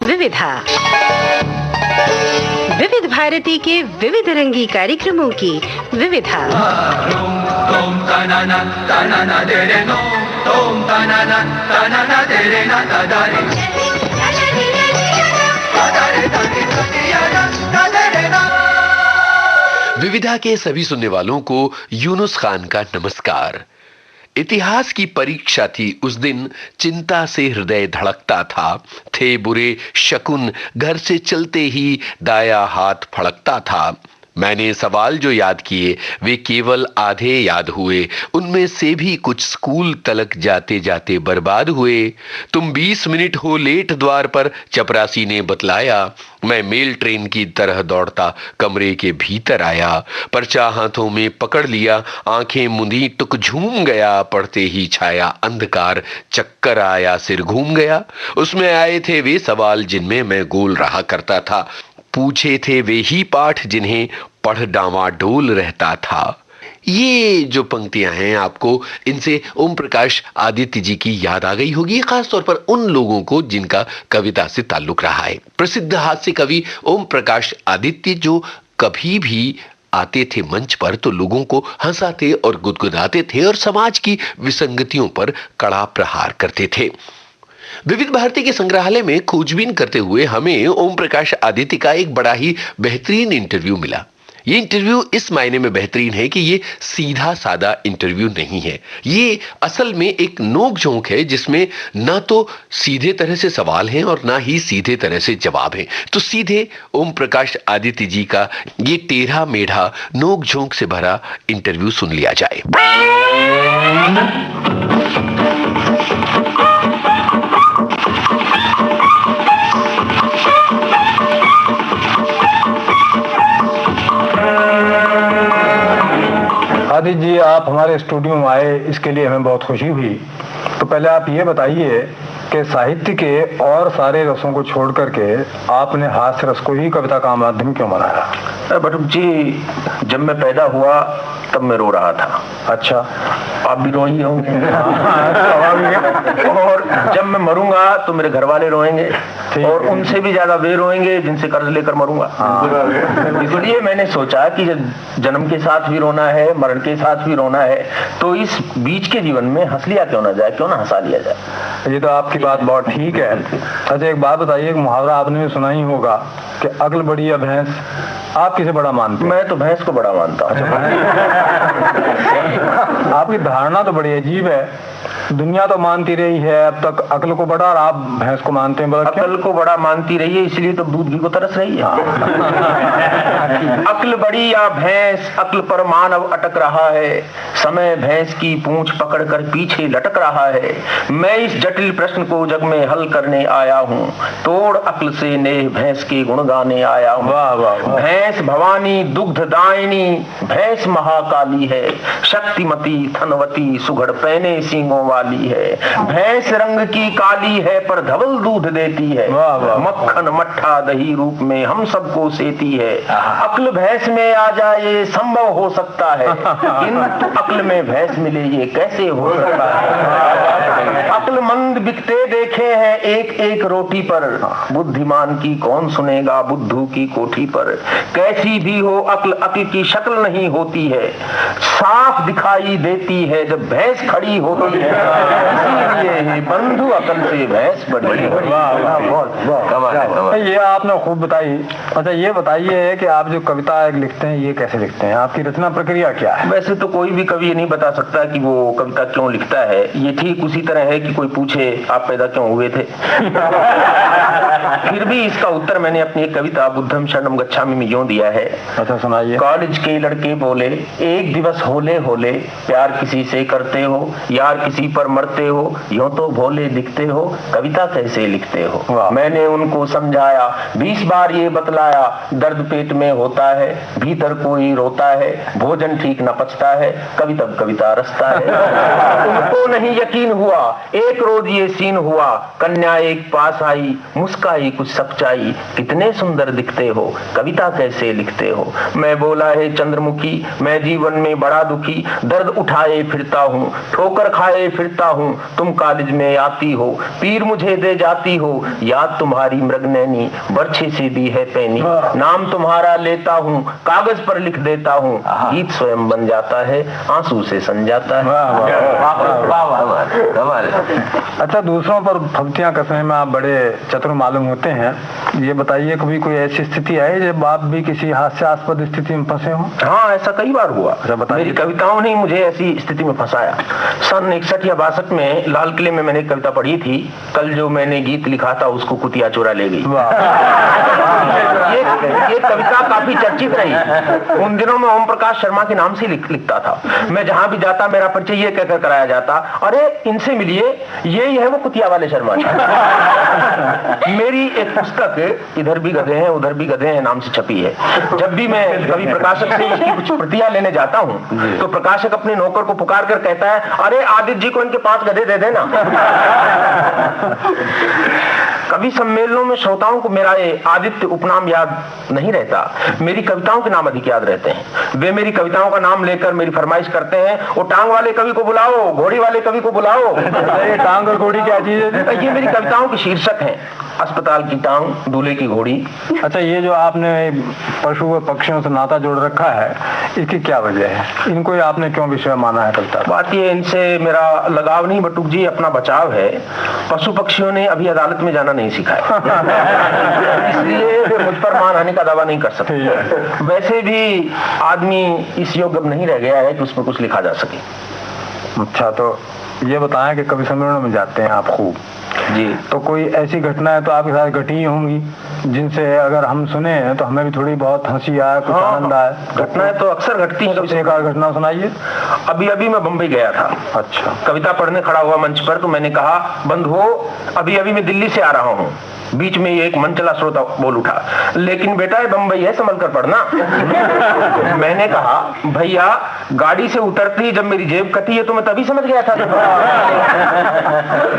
विविधा, विविध भारती के विविध रंगी कार्यक्रमों की विविधा। विविधा के सभी सुनने वालों को यूनुस खान का नमस्कार। इतिहास की परीक्षा थी उस दिन, चिंता से हृदय धड़कता था, थे बुरे शकुन, घर से चलते ही दाया हाथ फड़कता था। मैंने सवाल जो याद किए वे केवल आधे याद हुए, उनमें से भी कुछ स्कूल तलक जाते जाते बर्बाद हुए। तुम 20 मिनट हो लेट द्वार पर, चपरासी ने बतलाया। मैं मेल ट्रेन की तरह दौड़ता कमरे के भीतर आया, पर्चा हाथों में पकड़ लिया, आंखें मुंदी टुक झूम गया, पढ़ते ही छाया अंधकार, चक्कर आया, सिर घूम गया। उसमें आए थे वे सवाल जिनमें मैं गोल रहा करता था, पूछे थे वे ही पाठ जिन्हें पढ़ डावाडोल रहता था। ये जो पंक्तियां हैं, आपको इनसे ओम प्रकाश आदित्य जी की याद आ गई होगी, खासतौर पर उन लोगों को जिनका कविता से ताल्लुक रहा है। प्रसिद्ध हास्य कवि ओम प्रकाश आदित्य जो कभी भी आते थे मंच पर तो लोगों को हंसाते और गुदगुदाते थे और समाज की विसंगतियों पर कड़ा प्रहार करते थे। विविध भारती के संग्रहालय में खोजबीन करते हुए हमें ओम प्रकाश आदित्य का एक बड़ा ही बेहतरीन इंटरव्यू मिला। ये इंटरव्यू इस मायने में बेहतरीन है कि ये सीधा सादा इंटरव्यू नहीं है, ये असल में एक नोक-झोंक है जिसमें ना तो सीधे तरह से सवाल हैं और ना ही सीधे तरह से जवाब हैं। तो सीधे ओम प्रकाश आदित्य जी का ये टेढ़ा मेढ़ा नोक-झोंक से भरा इंटरव्यू सुन लिया जाए। आदित्य जी, आप हमारे स्टूडियो में आए, इसके लिए हमें बहुत खुशी हुई। तो पहले आप ये बताइए कि साहित्य के और सारे रसों को छोड़ करके आपने हास्य रस को ही कविता का माध्यम क्यों बनाया? बटुक जी, जब मैं पैदा हुआ तब मैं रो रहा था। अच्छा, आप भी रोई होंगे। और जब मैं मरूंगा तो मेरे घर वाले रोएंगे और उनसे भी ज्यादा वे रोएंगे जिनसे कर्ज लेकर मरूंगा। इसलिए मैंने सोचा कि जन्म के साथ भी रोना है, मरण के साथ भी रोना है, तो इस बीच के जीवन में हंस लिया क्यों ना जाए, क्यों ना हंसा लिया जाए। ये तो आपकी बात बहुत ठीक है। अच्छा, एक बात बताइए, मुहावरा आपने भी सुना ही होगा कि अक्ल बड़ी या भैंस, आप किसे बड़ा मानते हैं? मैं तो भैंस को बड़ा मानता हूँ। आपकी धारणा तो बड़ी अजीब है। दुनिया तो मानती रही है अब तक अक्ल को बड़ा, और आप भैंस को मानते हैं। अक्ल को बड़ा मानती रही है, इसलिए तो दूध घी को तरस रही है। अक्ल बड़ी या भैंस, अक्ल पर मानव अटक रहा है, समय भैंस की पूंछ पकड़कर पीछे लटक रहा है। मैं इस जटिल प्रश्न को जग में हल करने आया हूँ, तोड़ अक्ल से नेह भैंस के गुण गाने आया हूँ। भैंस भवानी दुग्ध दायिनी, भैंस महाकाली है, शक्तिमती थनवती, सुघड़ पैने सींगों वाली है। भैंस रंग की काली है पर धवल दूध देती है, मक्खन मट्ठा दही रूप में हम सबको सेती है। अक्ल भैंस में आ जाए संभव हो सकता है, किंतु अक्ल में भैंस मिले ये कैसे हो सकता है। अक्लमंद बिकते देखे हैं एक एक रोटी पर, बुद्धिमान की कौन सुनेगा बुद्धू की कोठी पर। कैसी भी हो अक्ल, अक्ल की शक्ल नहीं होती है, साफ दिखाई देती है जब भैंस खड़ी होती है। इसीलिए बंधु अकल से भैंस बड़ी। ये आपने खूब बताई। अच्छा, ये बताइए कि आप जो कविता लिखते हैं ये कैसे लिखते हैं, आपकी रचना प्रक्रिया क्या है? वैसे तो कोई भी कवि नहीं बता सकता कि वो कविता क्यों लिखता है। ये ठीक उसी तरह है कि कोई पूछे आप पैदा क्यों हुए थे। फिर भी इसका उत्तर मैंने अपनी एक कविता बुद्धम शरणम गच्छामि में यूं दिया है। अच्छा, सुनाइए। कॉलेज के लड़के बोले, एक दिवस होले होले, प्यार किसी से करते हो, यार किसी पर मरते हो, यूं तो भोले दिखते हो, कविता कैसे लिखते हो। मैंने उनको समझाया, 20 बार ये बतलाया, दर्द पेट में होता है, भीतर कोई रोता है, भोजन ठीक न पचता है, कविता रसता है। उनको नहीं यकीन हुआ, एक रोज ये सीन हुआ, कन्या एक पास आई, मुस्काई कुछ सच्चाई, कितने सुंदर दिखते हो, कविता कैसे लिखते हो। मैं बोला है चंद्रमुखी, मैं जीवन में बड़ा दुखी, दर्द उठाए फिरता हूँ, ठोकर खाए फिरता हूँ। तुम कॉलेज में आती हो, पीर मुझे दे जाती हो, याद तुम्हारी मृगनैनी, बर्छे से दी है पैनी। नाम तुम्हारा लेता हूँ, कागज पर लिख देता हूँ, गीत स्वयं बन जाता है, आंसू से सन जाता है। अच्छा, दूसरों पर फब्तियां कसने में आप बड़े चतुर मालूम होते हैं। ये बताइए, कभी कोई ऐसी स्थिति आई जब आप भी किसी हास्यास्पद स्थिति में फंसे हो? हाँ, ऐसा कई बार हुआ। मेरी कविताओं ने मुझे ऐसी स्थिति में फंसाया। सन 61 या 62 में लाल किले में मैंने कविता पढ़ी थी, कल जो मैंने गीत लिखा था उसको कुतिया चुरा ले गई। ये कविता काफी चर्चित रही। उन दिनों में ओम प्रकाश शर्मा के नाम से लिखता था। मैं जहां भी जाता मेरा परिचय ये कहकर कराया जाता, अरे इनसे मिलिए, यही है वो कुतिया वाले शर्मा। मेरी एक पुस्तक इधर भी गधे हैं उधर भी गधे हैं नाम से छपी है। जब भी मैं कभी प्रकाशक से इसकी कुछ प्रतियां लेने जाता हूँ तो प्रकाशक अपने नौकर को पुकार कर कहता है, अरे आदित्य जी को इनके 5 गधे दे देना। कवि सम्मेलनों में श्रोताओं को मेरा ये आदित्य उपनाम याद नहीं रहता, मेरी कविताओं के नाम अधिक याद रहते हैं। वे मेरी कविताओं का नाम लेकर मेरी फरमाइश करते हैं, वो टांग वाले कवि को बुलाओ, घोड़ी वाले कवि को बुलाओ। ये टांग और घोड़ी क्या चीज है? ये मेरी कविताओं के शीर्षक हैं, अस्पताल की टांग, दूल्हे की घोड़ी। अच्छा, ये जो आपने पशु व पक्षियों से नाता जोड़ रखा है, इसकी क्या वजह है? इनको आपने क्यों विषय माना है कविता? बात ये, इनसे मेरा लगाव नहीं बटुक जी, अपना बचाव है। पशु पक्षियों ने अभी अदालत में जाना नहीं सीखा है, इसलिए वे मुझ पर मानहानि का दावा नहीं कर सकते। वैसे भी आदमी इस योग्य अब नहीं रह गया है कि उसमें कुछ लिखा जा सके। अच्छा, तो ये बताएं कि कवि सम्मेलनों में जाते हैं आप खूब जी, तो कोई ऐसी घटनाएं तो आपके साथ घटी होंगी जिनसे अगर हम सुने तो हमें भी थोड़ी बहुत हंसी आए, कुछ आनंद आए? घटनाएं तो अक्सर घटती हैं। कुछ एक आध घटना सुनाइए। अभी मैं बंबई गया था। अच्छा। कविता पढ़ने खड़ा हुआ मंच पर, तो मैंने कहा, बंधुओं, अभी मैं दिल्ली से आ रहा हूँ। बीच में एक मनचला श्रोता बोल उठा, लेकिन बेटा ये बंबई है, संभल कर पढ़ना। मैंने कहा, भैया गाड़ी से उतरते ही जब मेरी जेब कटी है तो मैं तभी समझ गया था।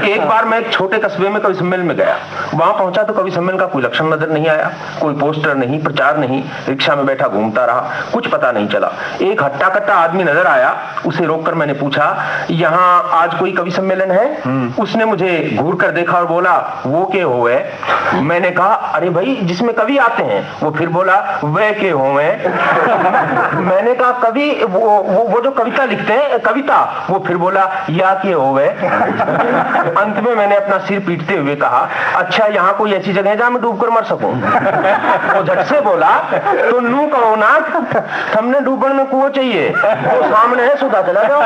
एक बार मैं एक छोटे कस्बे में कवि सम्मेलन में गया, वहां पहुंचा तो कवि सम्मेलन का कोई लक्षण नजर नहीं आया, कोई पोस्टर नहीं, प्रचार नहीं। रिक्शा में बैठा घूमता रहा, कुछ पता नहीं चला। एक हट्टा कट्टा आदमी नजर आया, उसे रोककर मैंने पूछा, यहाँ आज कोई कवि सम्मेलन है? उसने मुझे घूर कर देखा और बोला, वो के होवे? मैंने कहा, अरे भाई जिसमें कवि आते हैं। वो फिर बोला, वे के होवे? मैंने कहा, कवि वो जो कविता लिखते हैं, कविता। वो फिर बोला, या के होवे? अंत में मैंने अपना सिर पीटते हुए कहा, अच्छा यहाँ कोई ऐसी जगह है जहां मैं डूबकर मर सकूं? वो झट से बोला, तो नू कहो ना, हमने डूबने में कुआं चाहिए, वो सामने है, सुधा चला जाओ।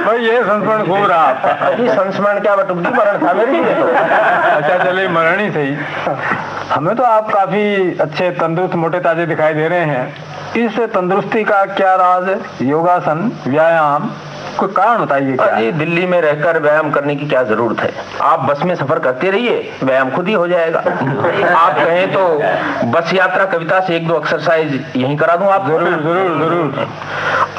भाई ये संस्मरण खूब रहा। अभी संस्मरण क्या बटुक जी, मरण था मेरे लिए तो। अच्छा चलिए, मरण ही सही। हमें तो आप काफी अच्छे तंदुरुस्त मोटे ताजे दिखाई दे रहे हैं। इस तंदुरुस्ती का क्या राज है? योगासन, व्यायाम, कोई कारण बताइए क्या? अरे दिल्ली में रहकर व्यायाम करने की क्या जरूरत है? आप बस में सफर करते रहिए, व्यायाम खुद ही हो जाएगा। आप कहें तो बस यात्रा कविता से 1-2 एक्सरसाइज यहीं करा दूं आप। जरूर जरूर जरूर।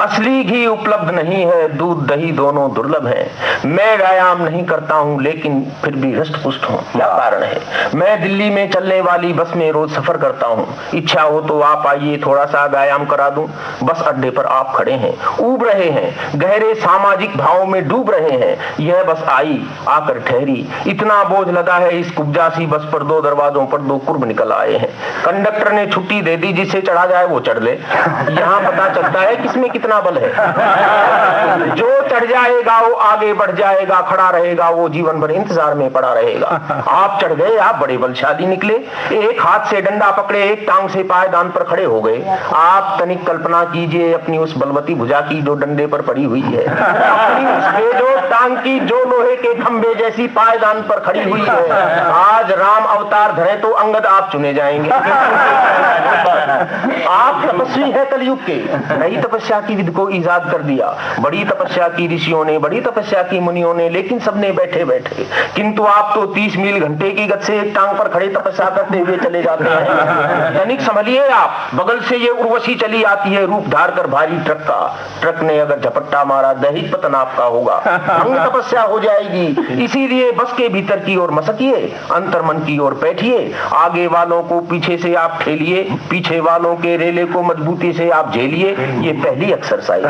असली घी उपलब्ध नहीं है, दूध दही दोनों दुर्लभ है। मैं व्यायाम नहीं करता हूँ लेकिन फिर भी हृष्ट पुष्ट हूँ, क्या कारण है? मैं दिल्ली में चलने वाली बस में रोज सफर करता हूँ। इच्छा हो तो आप आइए, थोड़ा सा व्यायाम करा दूं। बस अड्डे पर आप खड़े हैं, ऊब रहे हैं, गहरे सामाजिक भावों में डूब रहे हैं। यह बस आई, आकर ठहरी, इतना बोझ लगा है इस कुब्जासी बस पर, 2 दरवाजों पर 2 कुर्ब निकल आए हैं। कंडक्टर ने छुट्टी दे दी, जिसे चढ़ा जाए वो चढ़ ले। यहाँ पता चलता है किसमें कितना बल है। जो चढ़ जाएगा वो आगे बढ़ जाएगा, खड़ा रहेगा वो जीवन भर इंतजार में पड़ा रहेगा। आप चढ़ गए, आप बड़े बलशाली निकले, एक हाथ से डंडा पकड़े, एक टांग से पायदान पर खड़े हो गए। आप तनिक कल्पना कीजिए अपनी उस बलवती भुजा की जो डंडे पर पड़ी हुई है, अपनी उस बेजोड़ टांग की जो लोहे के खंबे जैसी पायदान पर खड़ी हुई है। आज राम अवतार धरे तो अंगद आप चुने जाएंगे। आप तपस्वी है कलयुग के, नई तपस्या की विधि को ईजाद कर दिया। बड़ी तपस्या की ऋषियों ने, बड़ी तपस्या की मुनियों ने, लेकिन सबने बैठे बैठे। किंतु आप तो 30 मील घंटे की गति से एक टांग पर खड़े तपस्या करते हुए चले जाते हैं। तनिक संभलिए आप, बगल से ये उर्वशी चली आती है रूप धार कर भारी ट्रक का। ट्रक ने अगर झपट्टा मारा, दहेज पतन आपका होगा, भंग तपस्या हो जाएगी। इसीलिए बस के भीतर की ओर मसकिए, अंत अंतर्मन की ओर बैठिए, आगे वालों को पीछे से आप ठेलिए, पीछे वालों के रेले को मजबूती से आप झेलिए। ये पहली एक्सरसाइज।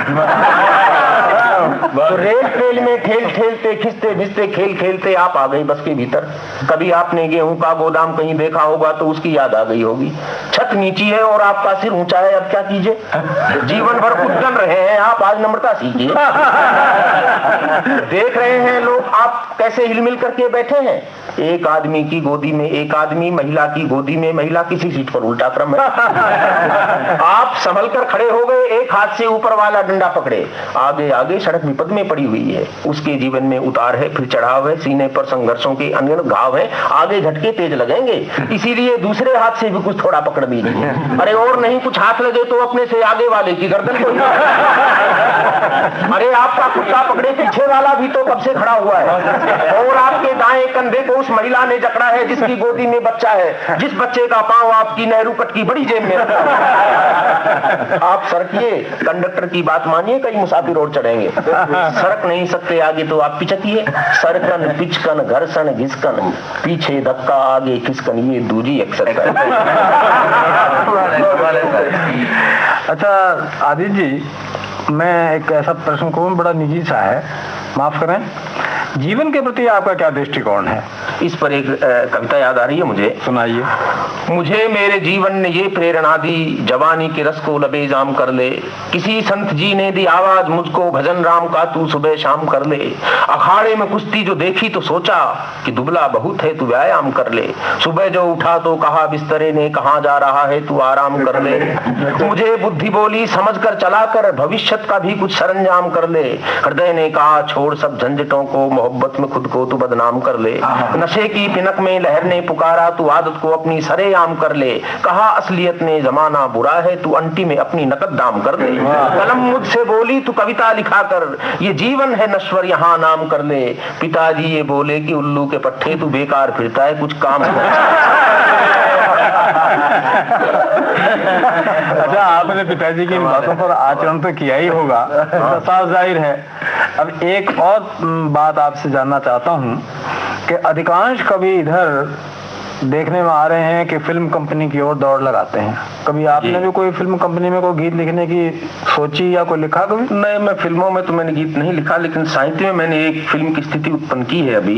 तो रेल ट्रेल में ठेल ठेलते खिंचते भिजते खेल खेलते आप आ गए बस के भीतर। कभी आपने गेहूं का गोदाम कहीं देखा होगा तो उसकी याद आ गई होगी। छत नीची है और आपका सिर ऊंचा है, अब क्या कीजिए? जीवन भर उद्गन रहे हैं आप, आज नम्रता सीखिए। देख रहे हैं लोग आप कैसे हिलमिल करके बैठे हैं। एक आदमी की गोदी में एक आदमी, महिला की गोदी में महिला, किसी सीट पर उल्टा क्रम है। आप संभल कर खड़े हो गए, एक हाथ से ऊपर वाला डंडा पकड़े। आगे आगे सड़क विपद में पड़ी हुई है, उसके जीवन में उतार है, फिर चढ़ाव है, सीने पर संघर्षों के अनगिनत घाव है, आगे झटके तेज लगेंगे, इसीलिए दूसरे हाथ से भी कुछ थोड़ा पकड़ दीजिए। अरे और नहीं कुछ हाथ लगे तो अपने से आगे वाले की गर्दन को। अरे आपका कुत्ता पकड़े पीछे वाला भी तो कब से खड़ा हुआ है, और आपके दाएं कंधे को उस महिला ने जकड़ा है जिसकी गोदी में बच्चा है, जिस बच्चे का पांव आपकी नेहरू कट की बड़ी जेब में। आप सड़किए, कंडक्टर की बात मानिए, कई मुसाफिर और चढ़ेंगे। सड़क नहीं सकते आगे तो आप पिचकिए। सरकन पिचकन घर्षण घिसकन, पीछे धक्का आगे खिसकन, ये दूजी एक्सरसाइज। अच्छा आदित्य जी, मैं एक ऐसा प्रश्न कहूँ, बड़ा निजी सा है, माफ करें। जीवन के प्रति आपका क्या दृष्टिकोण है? इस पर एक कविता याद आ रही है मुझे, सुनाइए। मुझे मेरे जीवन ने ये प्रेरणा दी, जवानी के रस को लबेजाम कर ले। किसी संत जी ने दी आवाज मुझको, भजन राम का तू सुबह शाम कर ले। अखाड़े में कुश्ती जो देखी तो सोचा कि दुबला बहुत है, तू व्यायाम कर ले। सुबह जो उठा तो कहा बिस्तरे ने, कहाँ जा रहा है तू आराम कर ले। मुझे बुद्धि बोली समझ कर चला कर, भविष्य का भी कुछ सरंजाम कर ले। हृदय ने कहा छोड़ सब झंझटों को, मोहब्बत में खुद को तू बदनाम कर ले। नशे की पिनक में लहर ने पुकारा, तू आदत को अपनी सरेआम कर ले। कहा असलियत ने जमाना बुरा है, तू अंटी में अपनी नकद दाम कर ले। कलम मुझसे बोली तू कविता लिखा कर, ये जीवन है नश्वर यहाँ नाम कर ले। पिताजी ये बोले कि उल्लू के पट्टे तू बेकार फिरता है, कुछ काम अच्छा, आपने पिताजी की बातों पर आचरण तो किया ही होगा, तो साफ जाहिर है। अब एक और बात आपसे जानना चाहता हूँ कि अधिकांश कवि इधर देखने में आ रहे हैं कि फिल्म कंपनी की ओर दौड़ लगाते हैं। कभी आपने भी कोई फिल्म कंपनी में कोई गीत लिखने की सोची या कोई लिखा कभी? नहीं, मैं फिल्मों में तो मैंने गीत नहीं लिखा, लेकिन साहित्य में मैंने एक फिल्म की स्थिति उत्पन्न की है। अभी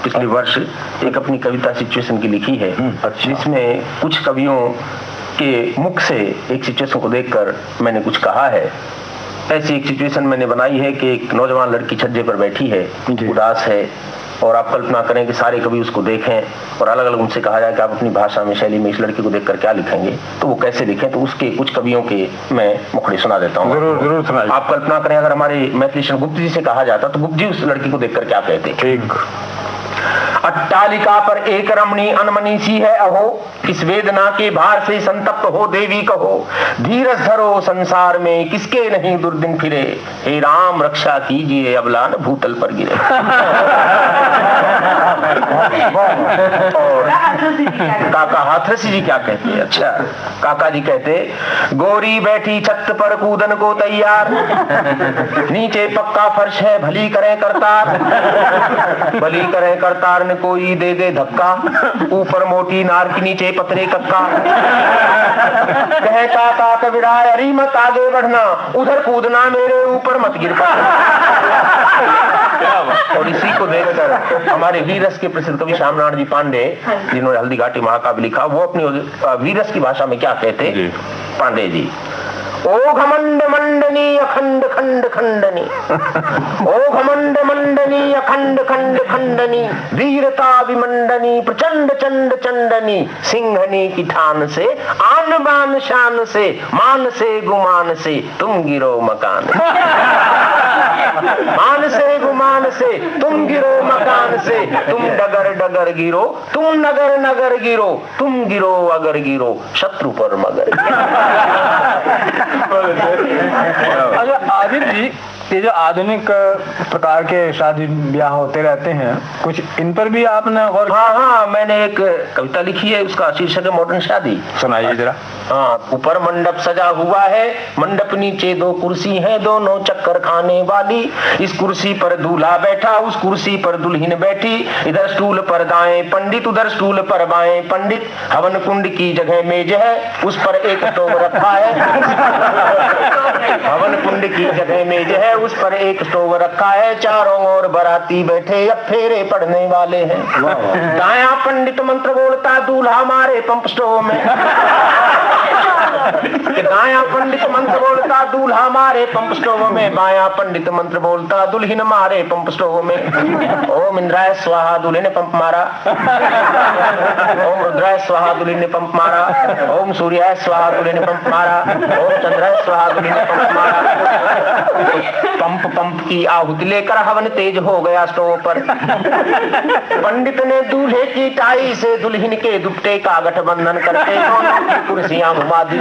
पिछले वर्ष एक अपनी कविता सिचुएशन की लिखी है, जिसमें कुछ कवियों के मुख से एक सिचुएशन को देखकर मैंने कुछ कहा है। ऐसी एक सिचुएशन मैंने बनाई है कि एक नौजवान लड़की छज्जे पर बैठी है, उदास है, और आप कल्पना करें कि सारे कवि उसको देखें और अलग अलग उनसे कहा जाए कि आप अपनी भाषा में शैली में इस लड़की को देखकर क्या लिखेंगे, तो वो कैसे लिखें। तो उसके कुछ कवियों के मैं मुखड़े सुना देता हूँ। जरूर जरूर सुनाइए। आप कल्पना करें अगर हमारे मैथिली गुप्त जी से कहा जाता तो गुप्त जी उस लड़की को देखकर क्या कहते? ठीक। अट्टालिका पर एक रमणी अनमनी सी है अहो, इस वेदना के भार से संतप्त हो देवी कहो। धीरज धरो संसार में किसके नहीं दुर्दिन फिरे, हे राम रक्षा कीजिए अबला न भूतल पर गिरे। और काका हाथरसी जी क्या कहते हैं? अच्छा, काका जी कहते, गोरी बैठी छत पर कूदन को तैयार, नीचे पक्का फर्श है भली करे करतार, भली करे करतार ने कोई दे दे धक्का, ऊपर मोटी नार की नीचे पतरे कक्का। कहे काका कबीराय अरे मत आगे बढ़ना, उधर कूदना मेरे ऊपर मत गिर पड़ना। और इसी को देखकर हमारे वीरस के प्रसिद्ध कवि श्यामनारायण जी पांडे, जिन्होंने हल्दी घाटी महाकाव्य लिखा, वो अपनी वीरस की भाषा में क्या कहते? पांडे जी, ओ घमंड मंडनी अखंड खंड खंडनी, ओ घमंड मंडनी अखंड खंड खंडनी, वीरता विमंडनी प्रचंड चंड चंडनी, सिंहनी की ठान से आन बान शान से, मान से गुमान से तुम गिरो मकान, मान से गुमान से तुम गिरो मकान से, तुम डगर डगर गिरो, तुम नगर नगर गिरो, तुम गिरो अगर गिरो शत्रु पर मगर। अच्छा आदित्य जी, ये जो आधुनिक प्रकार के शादी ब्याह होते रहते हैं, कुछ इन पर भी आपने गौर? हाँ, मैंने एक कविता लिखी है, उसका शीर्षक है मॉडर्न शादी। सुनाइए जरा। हाँ, ऊपर मंडप सजा हुआ है, मंडप नीचे दो कुर्सी हैं, दोनों चक्कर खाने वाली। इस कुर्सी पर दूल्हा बैठा, उस कुर्सी पर दुल्हन बैठी। इधर स्टूल पर दाएं पंडित, उधर स्टूल पर बाएं पंडित। हवन कुंड की जगह मेज है, उस पर एक स्टोव रखा है। हवन कुंड की जगह मेज है, उस पर एक स्टोव रखा है। चारों ओर बाराती बैठे, अब फेरे पड़ने वाले हैं। दाया पंडित मंत्र बोलता, दूल्हा मारे पंप स्टोव में। दाया पंडित मंत्र बोलता, दूल्हा मारे पंप स्टोव में। बाया पंडित मंत्र बोलता, दुल्हन मारे पंप स्टोव में। ओम इंद्राय स्वाहा, दुल्हन ने पंप मारा। ओम रुद्राय स्वाहा, दुल्हन ने पंप मारा। ओम सूर्याय स्वाहा, दुल्हन ने पंप मारा। ओम चंद्राय स्वाहा, दुल्हन ने पंप मारा। पंप की आहुति लेकर हवन तेज हो गया स्टोव पर। पंडित ने दूल्हे की टाई से दुल्हन के दुपट्टे का गठबंधन करके दोनों की कुर्सियां घुमा दी।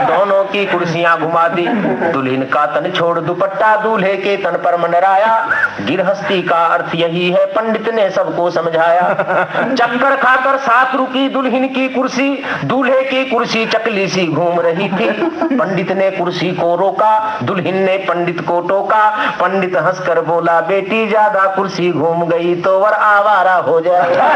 दोनों की कुर्सियां घुमा दी। दुल्हन का तन छोड़ दुपट्टा दूल्हे के तन पर मंडराया। गिरहस्ती का अर्थ यही है, पंडित ने सबको समझाया। चक्कर खाकर साथ रुकी दुल्हन की कुर्सी, दूल्हे की कुर्सी चकली सी घूम रही थी। पंडित ने कुर्सी को रोका, दुल्हन ने पंडित को टोका। पंडित हंसकर बोला, बेटी ज्यादा कुर्सी घूम गई तो वर आवारा हो जाएगा।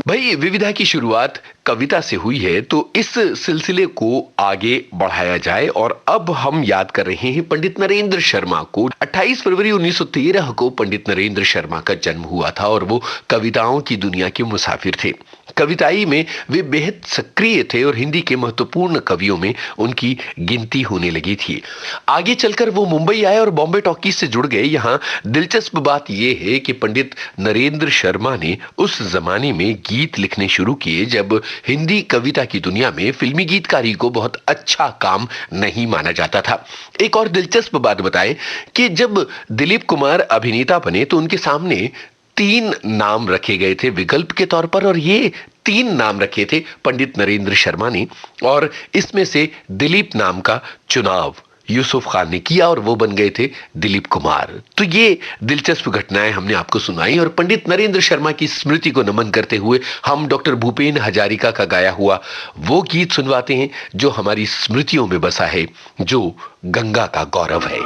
भाई, विविधा की शुरुआत कविता से हुई है, तो इस सिलसिले को आगे बढ़ाया जाए। और अब हम याद कर रहे हैं पंडित नरेंद्र शर्मा को। 28 फरवरी 1913 को पंडित नरेंद्र शर्मा का जन्म हुआ था और वो कविताओं की दुनिया के मुसाफिर थे। कविताई में वे बेहद सक्रिय थे और हिंदी के महत्वपूर्ण कवियों में उनकी गिनती होने लगी थी। आगे चलकर वो मुंबई आए और बॉम्बे टॉकीज से जुड़ गए। यहाँ दिलचस्प बात यह है कि पंडित नरेंद्र शर्मा ने उस जमाने में गीत लिखने शुरू किए जब हिंदी कविता की दुनिया में फिल्मी गीतकारी को बहुत अच्छा काम नहीं माना जाता था। एक और दिलचस्प बात बताएं कि जब दिलीप कुमार अभिनेता बने तो उनके सामने 3 नाम रखे गए थे विकल्प के तौर पर, और ये 3 नाम रखे थे पंडित नरेंद्र शर्मा ने, और इसमें से दिलीप नाम का चुनाव यूसुफ खान ने किया और वो बन गए थे दिलीप कुमार। तो ये दिलचस्प घटनाएं हमने आपको सुनाई और पंडित नरेंद्र शर्मा की स्मृति को नमन करते हुए हम डॉक्टर भूपेन हजारिका का गाया हुआ वो गीत सुनवाते हैं जो हमारी स्मृतियों में बसा है, जो गंगा का गौरव है।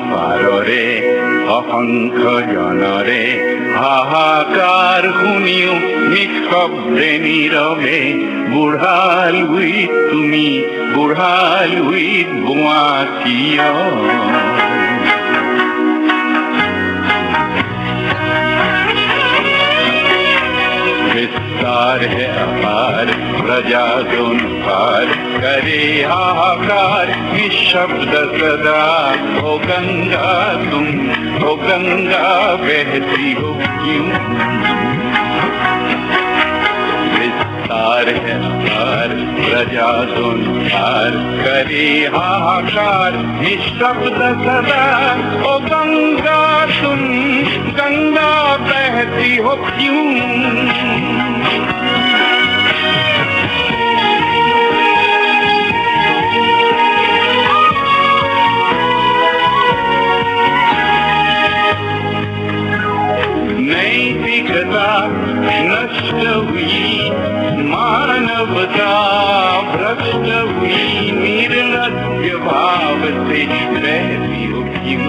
পাররে অসংখ্য জনরে হাহাকার শুনিও নিঃশব্দে নীরবে বুঢ়ালুই তুমি বুঢ়ালুই বোৱা কিয় विस्तार है अपार प्रजा जोन पार करे हाहाकार निशब्द सदा ओ गंगा तुम ओ गंगा बहती हो क्यों विस्तार है अपार प्रजा जोन पार करे हाहाकार निशब्द सदा ओ गंगा तुम गंगा बहती हो क्यों नैतिकता नष्ट हुई मानवता भ्रष्ट हुई निर्लज्ज भाव से रहती हो क्यों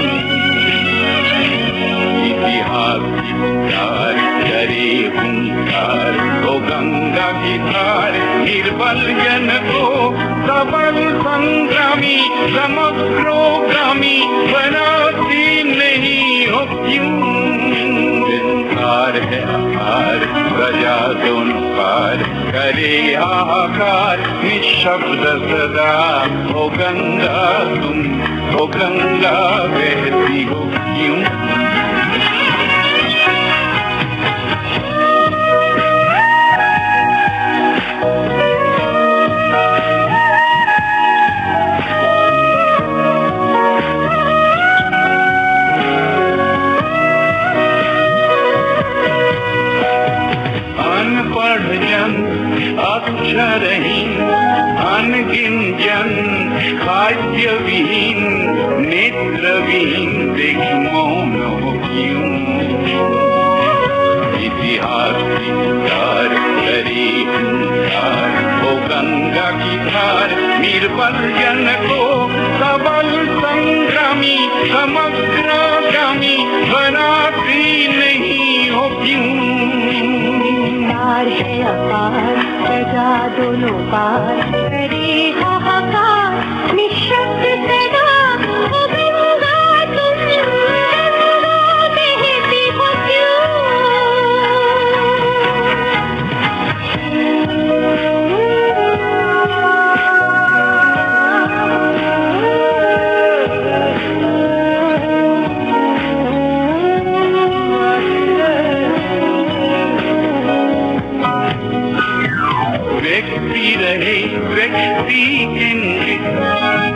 इतिहास की पुकार करे हुंकार ओ गंगा की धार निर्बल जन को सबल संग्रामी समग्रोगामी बनाती नहीं हो क्यों विस्तार है आहार प्रजा दोन पार करे हाहाकार निशब्द सदा ओ गंगा तुम ओ गंगा बहती हो क्यों नयन खाद्यविहीन नेत्रविहीन देख मौन हो क्यों। इतिहास की धार करे हुंकार, ओ गंगा की धार निर्बल जन को सबल संग्रामी समग्रगामी बनाती नहीं हो क्यों। तार है अपार सजा दोनों पार करे हाहाकार निशब्द सदा ओ गंगा तुम बहती हो क्यों। व्यक्ति रहे व्यक्ति केंद्रित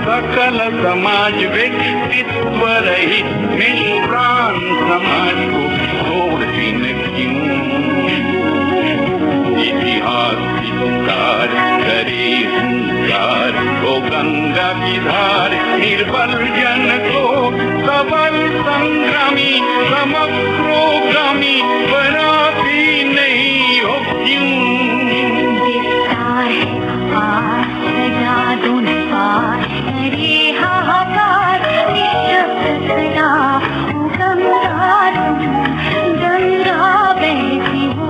सकल समाज व्यक्तित्व रहित निष्प्राण समाज को छोड़ दिन क्यों। इतिहास की पुकार करे हुंकार, ओ गंगा की धार निर्बल जन को सबल संग्रामी समग्रोगामी बनाती नहीं हो क्यों। दोनों पार करे हाहाकार निशब्द सदा ओ गंगा तुम गंगा बहती हो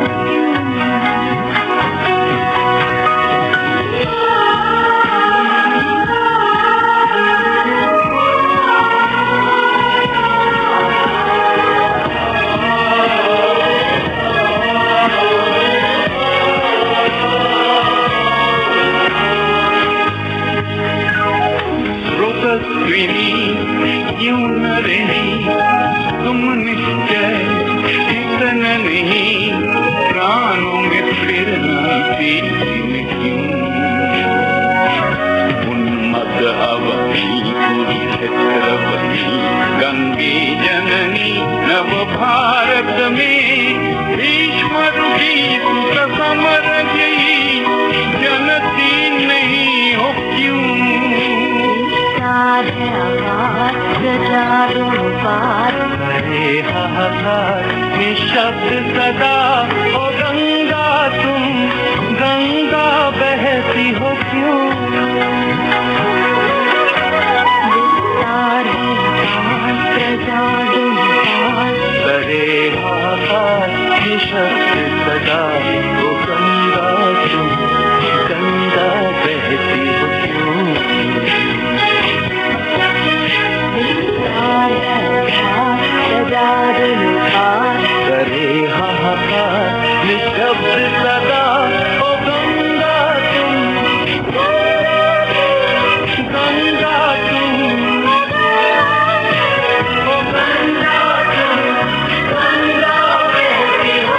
क्यों न रही तुम निश्चय इतन नहीं प्राणों में प्रेरणा तेरी क्यों। उन्मत्त अवनी कुरुक्षेत्रवनी गंगे जननी नव भारत में भीष्म रुषि सुत समर गई जनती नहीं हो क्यों। करे हाहाकार निशब्द सदा ओ गंगा तुम गंगा बहती हो क्यों। करे हाहाकार निशब्द सदा ओ गंगा तुम गंगा बहती हो क्यों। करे हाहाकार निशब्द सदा ओ गंगा तुम गंगा तुम ओ गंगा तुम गंगा बहती हो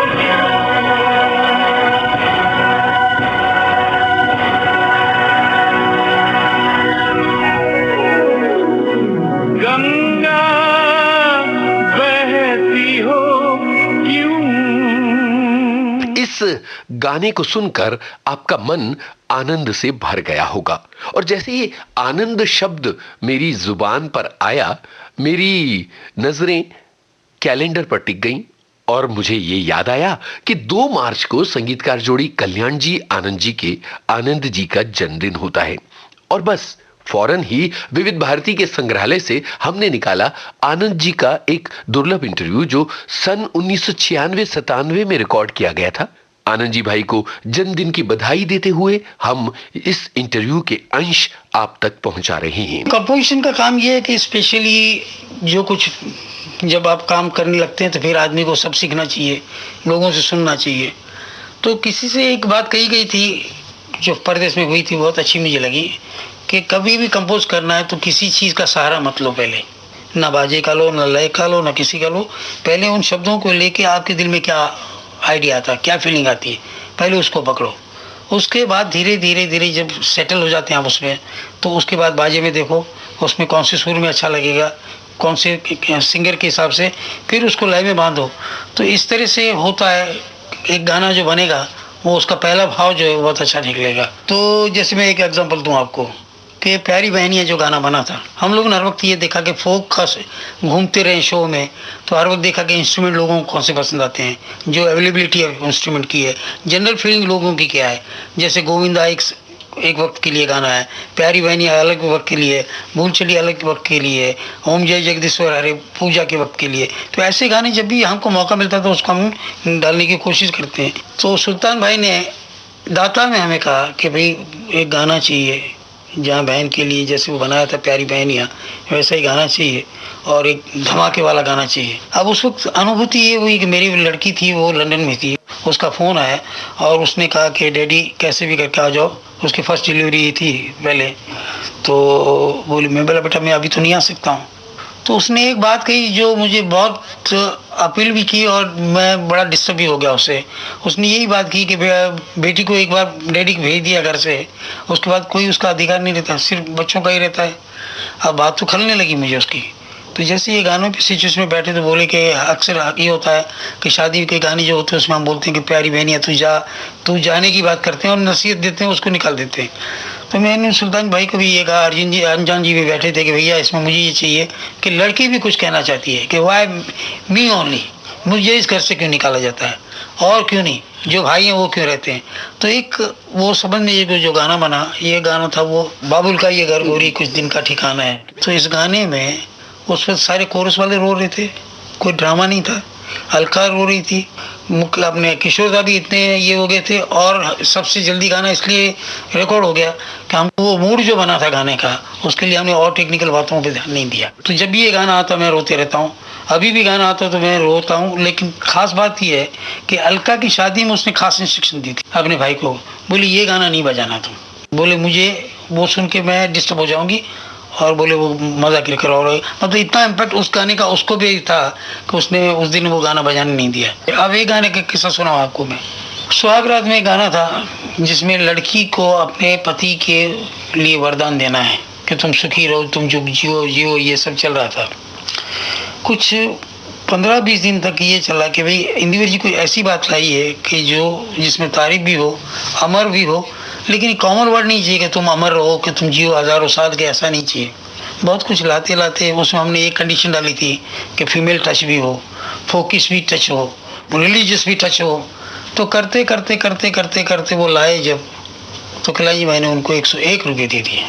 गंगा बहती हो क्यों। इस गाने को सुनकर आपका मन आनंद से भर गया होगा और जैसे ही आनंद शब्द मेरी जुबान पर आया मेरी नजरें कैलेंडर पर टिक गईं और मुझे ये याद आया कि 2 मार्च को संगीतकार जोड़ी कल्याण जी आनंद जी के आनंद जी का जन्मदिन होता है और बस फौरन ही विविध भारती के संग्रहालय से हमने निकाला आनंद जी का एक दुर्लभ इंटरव्यू जो सन 1996-97 में रिकॉर्ड किया गया था। आनंद जी भाई को जन्मदिन की बधाई देते हुए हम इस इंटरव्यू के अंश आप तक पहुंचा रहे हैं। कंपोजिशन का काम यह है कि स्पेशली जो कुछ जब आप काम करने लगते हैं तो फिर आदमी को सब सीखना चाहिए, लोगों से सुनना चाहिए। तो किसी से एक बात कही गई थी जो परदेश में हुई थी, बहुत अच्छी मुझे लगी कि कभी भी कंपोज करना है तो किसी चीज़ का सहारा मत लो, पहले ना बाजे का लो, ना लय का लो, ना किसी का लो। पहले उन शब्दों को लेके आपके दिल में क्या आइडिया आता है, क्या फीलिंग आती है, पहले उसको पकड़ो। उसके बाद धीरे धीरे धीरे जब सेटल हो जाते हैं आप उसमें, तो उसके बाद बाजे में देखो उसमें कौन से सुर में अच्छा लगेगा, कौन से सिंगर के हिसाब से फिर उसको लय में बांधो। तो इस तरह से होता है एक गाना जो बनेगा वो उसका पहला भाव जो है बहुत अच्छा निकलेगा। तो जैसे मैं एक एग्जांपल दूं आपको, कि प्यारी बहनियाँ जो गाना बना था, हम लोगों ने हर वक्त ये देखा कि फोक खास घूमते रहे शो में, तो हर वक्त देखा कि इंस्ट्रूमेंट लोगों को कौन से पसंद आते हैं, जो अवेलेबिलिटी इंस्ट्रूमेंट की है, जनरल फीलिंग लोगों की क्या है। जैसे गोविंदा एक वक्त के लिए गाना है, प्यारी बहनियाँ अलग वक्त के लिए, भूल चली अलग वक्त के लिए, ओम जय जगदीश्वर हरे पूजा के वक्त के लिए। तो ऐसे गाने जब भी हमको मौका मिलता है तो उसको हम डालने की कोशिश करते हैं। तो सुल्तान भाई ने दाता में हमें कहा कि भाई एक गाना चाहिए जहाँ बहन के लिए, जैसे वो बनाया था प्यारी बहनियाँ, वैसा ही गाना चाहिए और एक धमाके वाला गाना चाहिए। अब उस वक्त अनुभूति ये हुई कि मेरी लड़की थी, वो लंदन में थी, उसका फ़ोन आया और उसने कहा कि डैडी कैसे भी करके आ जाओ। उसकी फर्स्ट डिलीवरी थी पहले, तो बोली, मैं बोला बेटा मैं अभी तो नहीं आ सकता हूँ। तो उसने एक बात कही जो मुझे बहुत अपील भी की और मैं बड़ा डिस्टर्ब भी हो गया उससे। उसने यही बात की कि बेटी को एक बार डैडी को भेज दिया घर से, उसके बाद कोई उसका अधिकार नहीं रहता, सिर्फ बच्चों का ही रहता है। अब बात तो खलने लगी मुझे उसकी। तो जैसे ये गानों पे सिचुएशन में बैठे तो बोले कि अक्सर ये होता है कि शादी के गाने जो होते हैं उसमें हम बोलते हैं कि प्यारी बहनियाँ तू जाने की बात करते हैं और नसीहत देते हैं, उसको निकाल देते हैं। तो मैंने सुल्तान भाई को भी ये कहा, अर्जुन जी अनजान जी भी बैठे थे कि भैया इसमें मुझे ये चाहिए कि लड़की भी कुछ कहना चाहती है कि वाई मी ओनली, मुझे इस घर से क्यों निकाला जाता है और क्यों नहीं, जो भाई हैं वो क्यों रहते हैं। तो एक वो समझ लीजिए जो गाना बना, ये गाना था वो बाबुल का ये घर गोरी कुछ दिन का ठिकाना है। तो इस गाने में उस वक्त सारे कोरस वाले रो रहे थे, कोई ड्रामा नहीं था, अलका रो रही थी, मुख्य अपने किशोर दा भी इतने ये हो गए थे। और सबसे जल्दी गाना इसलिए रिकॉर्ड हो गया कि हमको वो मूड जो बना था गाने का, उसके लिए हमने और टेक्निकल बातों पे ध्यान नहीं दिया। तो जब भी ये गाना आता मैं रोते रहता हूँ, अभी भी गाना आता तो मैं रोता हूँ। लेकिन खास बात ये है कि अलका की शादी में उसने खास इंस्ट्रक्शन दी थी अपने भाई को, बोले ये गाना नहीं बजाना तुम, बोले मुझे वो सुन के मैं डिस्टर्ब हो जाऊँगी, और बोले वो मजाक लेकर। और मतलब इतना इम्पैक्ट उस गाने का उसको भी था कि उसने उस दिन वो गाना बजाने नहीं दिया। अब एक गाने का किस्सा सुनाऊं आपको मैं। सुहागरात में एक गाना था जिसमें लड़की को अपने पति के लिए वरदान देना है कि तुम सुखी रहो, तुम जो जियो, ये सब चल रहा था। कुछ 15-20 दिन तक ये चला कि भाई इंदिवर जी कोई ऐसी बात लाई है कि जिसमें तारीफ भी हो, अमर भी हो, लेकिन कॉमन वर्ड नहीं चाहिए कि तुम अमर रहो, कि तुम जियो हजारों साल के, ऐसा नहीं चाहिए। बहुत कुछ लाते लाते उसमें हमने एक कंडीशन डाली थी कि फीमेल टच भी हो, फोकिस भी टच हो, रिलीजियस भी टच हो। तो करते करते करते करते करते वो लाए जब, तो खिलाई मैंने उनको 101 रुपये दे दिए।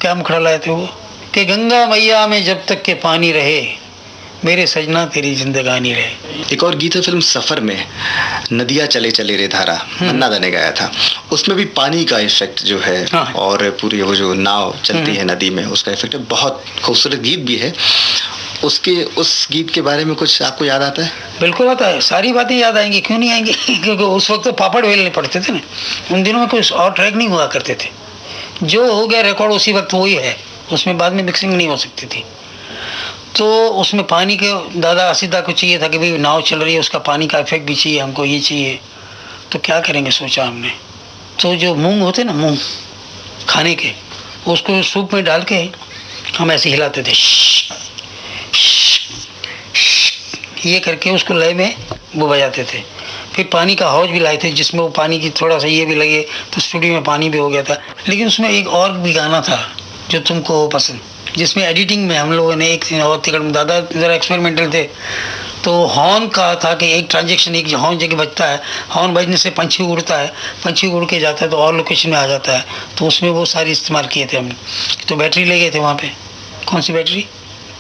क्या मुखड़ा लाए थे वो कि गंगा मैया में जब तक के पानी रहे, मेरे सजना तेरी जिंदगानी रहे। एक और गीत है फिल्म सफर में, नदिया चले चले रे धारा, मन्ना दा ने गाया था। उसमें भी पानी का इफेक्ट जो है, हाँ। और पूरी वो जो नाव चलती है नदी में, उसका इफेक्ट है। बहुत खूबसूरत गीत भी है। उस गीत के बारे में कुछ आपको याद आता है? बिल्कुल आता है, सारी बातें याद आएंगी, क्यों नहीं आएंगी क्योंकि उस वक्त तो पापड़ बेलने पड़ते थे ना, उन दिनों में कुछ और ट्रैक नहीं हुआ करते थे। जो हो गया रिकॉर्ड उसी वक्त वही है, उसमें बाद में मिक्सिंग नहीं हो सकती थी। तो उसमें पानी के दादा असीदा को चाहिए था कि भाई नाव चल रही है, उसका पानी का इफेक्ट भी चाहिए, हमको ये चाहिए। तो क्या करेंगे सोचा हमने, तो जो मूंग होते ना, मूंग खाने के, उसको सूप में डाल के हम ऐसे हिलाते थे, ये करके उसको लय में वो बजाते थे। फिर पानी का हौज भी लाए थे जिसमें वो पानी की थोड़ा सा ये भी लगे, तो स्टूडियो में पानी भी हो गया था। लेकिन उसमें एक और भी गाना था जो तुमको पसंद, जिसमें एडिटिंग में हम लोगों ने एक और तिकड़ में, दादा ज़रा एक्सपेरिमेंटल थे, तो हॉर्न का था कि एक ट्रांजेक्शन, एक हॉर्न जगह बजता है, हॉर्न बजने से पंछी उड़ता है, पंछी उड़ के जाता है तो और लोकेशन में आ जाता है। तो उसमें वो सारी इस्तेमाल किए थे हमने। तो बैटरी ले गए थे वहाँ पे, कौन सी बैटरी,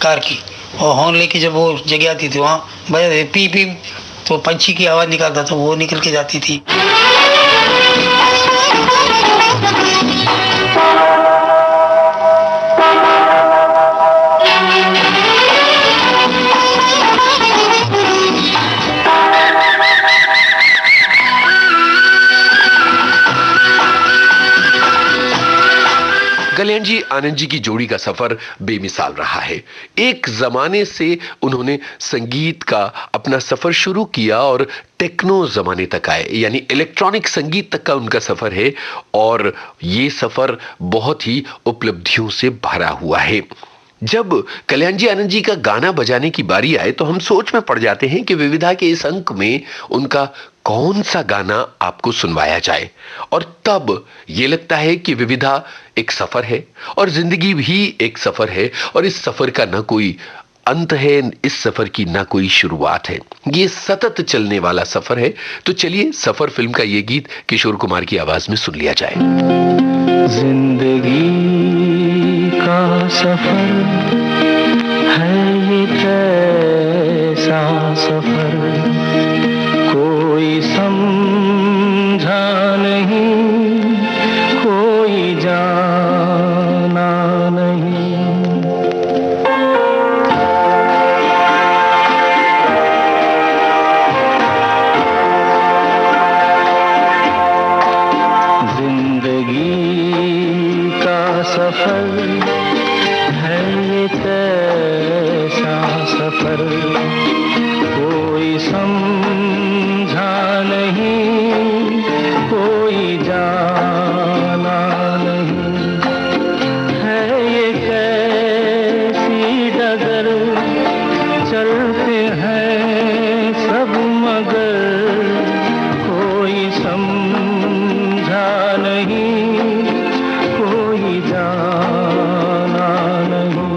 कार की, और हॉर्न लेके जब वो जगह आती थी वहाँ बजाते पी पी, तो पंछी की आवाज़ निकालता था, वो निकल के जाती थी। कल्याण जी आनंद जी की जोड़ी का सफर बेमिसाल रहा है। एक जमाने से उन्होंने संगीत का अपना सफर शुरू किया और टेक्नो जमाने तक आए, यानी इलेक्ट्रॉनिक संगीत तक का उनका सफर है, और ये सफर बहुत ही उपलब्धियों से भरा हुआ है। जब कल्याण जी आनंद जी का गाना बजाने की बारी आए तो हम सोच में पड़ जाते हैं कि विविधा के इस अंक में उनका कौन सा गाना आपको सुनवाया जाए, और तब ये लगता है कि विविधा एक सफर है और जिंदगी भी एक सफर है, और इस सफर का ना कोई अंत है, इस सफर की ना कोई शुरुआत है, ये सतत चलने वाला सफर है। तो चलिए सफर फिल्म का ये गीत किशोर कुमार की आवाज में सुन लिया जाए। जिंदगी का सफर है ये कैसा सफर, कोई समझा नहीं, कोई जाना नहीं। सफर है ये कैसा सफर, कोई समझा नहीं, कोई जाना नहीं। है ये कैसी डगर, चलते हैं सब मगर, कोई समझा नहीं, जाना नहीं।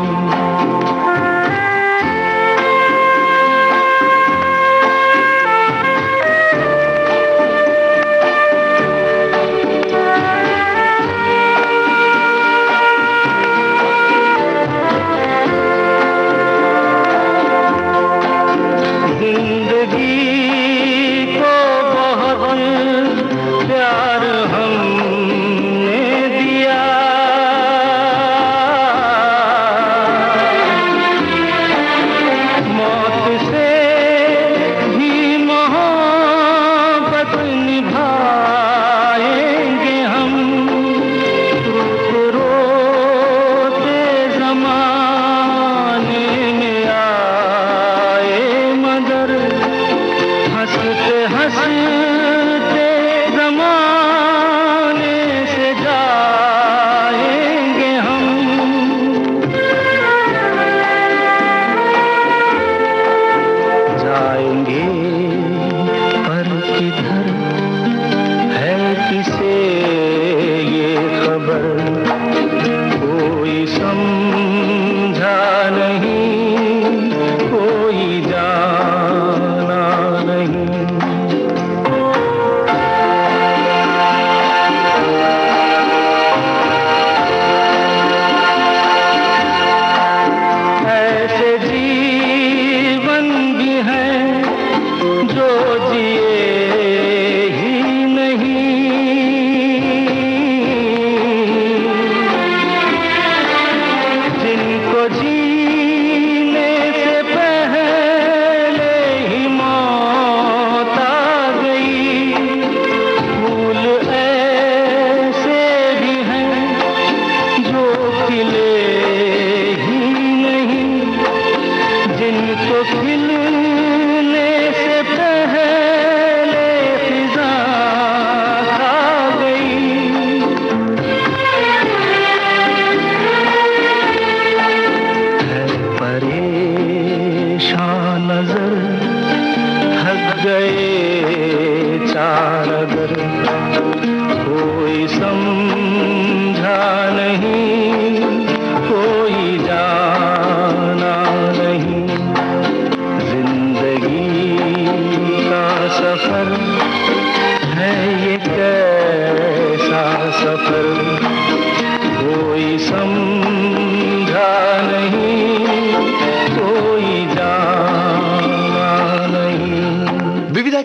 जिंदगी को बहुत प्यार हमने दिया,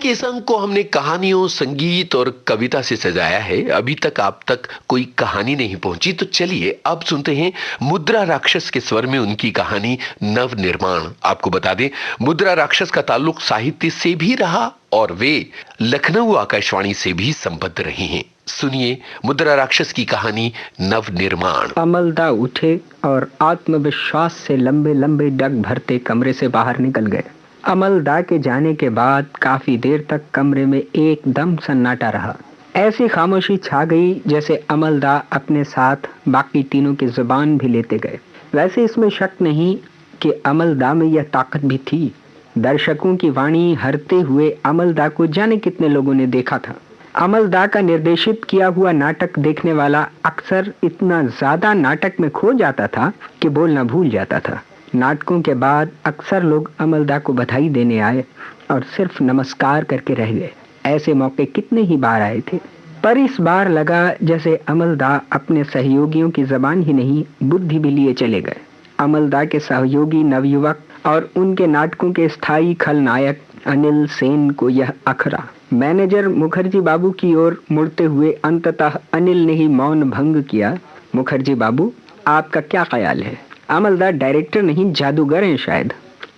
के इस अंक को हमने कहानियों, संगीत और कविता से सजाया है। अभी तक आप तक कोई कहानी नहीं पहुंची, तो चलिए अब सुनते हैं मुद्रा राक्षस के स्वर में उनकी कहानी नव निर्माण। आपको बता दें, मुद्रा राक्षस का ताल्लुक साहित्य से भी रहा और वे लखनऊ आकाशवाणी से भी संबद्ध रही हैं। सुनिए मुद्रा राक्षस की कहानी नव निर्माण। अमलदा उठे और आत्मविश्वास से लंबे लंबे डग भरते कमरे से बाहर निकल गए। अमलदा के जाने के बाद काफी देर तक कमरे में एकदम सन्नाटा रहा। ऐसी खामोशी छा गई जैसे अमलदा अपने साथ बाकी तीनों की जुबान भी लेते गए। वैसे इसमें शक नहीं कि अमलदा में यह ताकत भी थी दर्शकों की वाणी हरते हुए अमलदा को जाने कितने लोगों ने देखा था। अमलदा का निर्देशित किया हुआ नाटक देखने वाला अक्सर इतना ज्यादा नाटक में खो जाता था कि बोलना भूल जाता था। नाटकों के बाद अक्सर लोग अमलदा को बधाई देने आए और सिर्फ नमस्कार करके रह गए। ऐसे मौके कितने ही बार आए थे, पर इस बार लगा जैसे अमलदा अपने सहयोगियों की जबान ही नहीं बुद्धि भी लिए चले गए। अमलदा के सहयोगी नवयुवक और उनके नाटकों के स्थायी खलनायक अनिल सेन को यह अखरा। मैनेजर मुखर्जी बाबू की ओर मुड़ते हुए अंततः अनिल ने ही मौन भंग किया। मुखर्जी बाबू, आपका क्या ख्याल है? अमलदा डायरेक्टर नहीं जादूगर हैं शायद।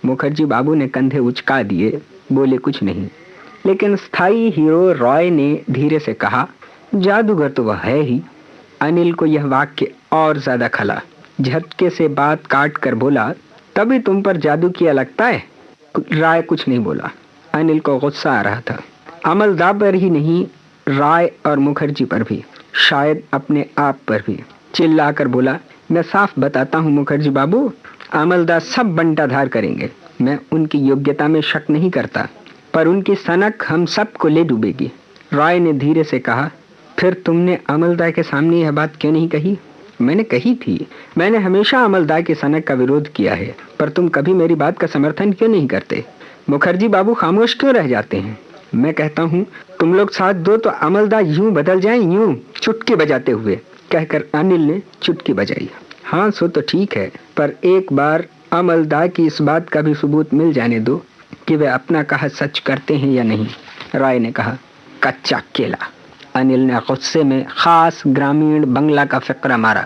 मुखर्जी बाबू ने कंधे उचका दिए, बोले कुछ नहीं। लेकिन स्थायी हीरो रॉय ने धीरे से कहा, जादूगर तो वह है ही। अनिल को यह वाक्य और ज्यादा खला। झटके से बात काट कर बोला, तभी तुम पर जादू किया लगता है। राय कुछ नहीं बोला। अनिल को गुस्सा आ रहा था, अमलदा पर ही नहीं, राय और मुखर्जी पर भी, शायद अपने आप पर भी। चिल्लाकर बोला, मैं साफ बताता हूँ मुखर्जी बाबू, अमलदा सब बंटाधार करेंगे। मैं उनकी योग्यता में शक नहीं करता, पर उनकी सनक हम सबको ले डूबेगी। राय ने धीरे से कहा, फिर तुमने अमलदा के सामने यह बात क्यों नहीं कही? मैंने कही थी, मैंने हमेशा अमलदा की सनक का विरोध किया है, पर तुम कभी मेरी बात का समर्थन क्यों नहीं करते? मुखर्जी बाबू खामोश क्यों रह जाते हैं? मैं कहता हूँ तुम लोग साथ दो तो अमलदा यूं बदल जाए, यूं चुटकी बजाते हुए, कहकर अनिल ने चुटकी बजाई। हाँ सो तो ठीक है, पर एक बार अमलदा की इस बात का भी सबूत मिल जाने दो कि वे अपना कहा सच करते हैं या नहीं। राय ने कहा, कच्चा केला। अनिल ने गुस्से में खास ग्रामीण बंगला का फकरा मारा।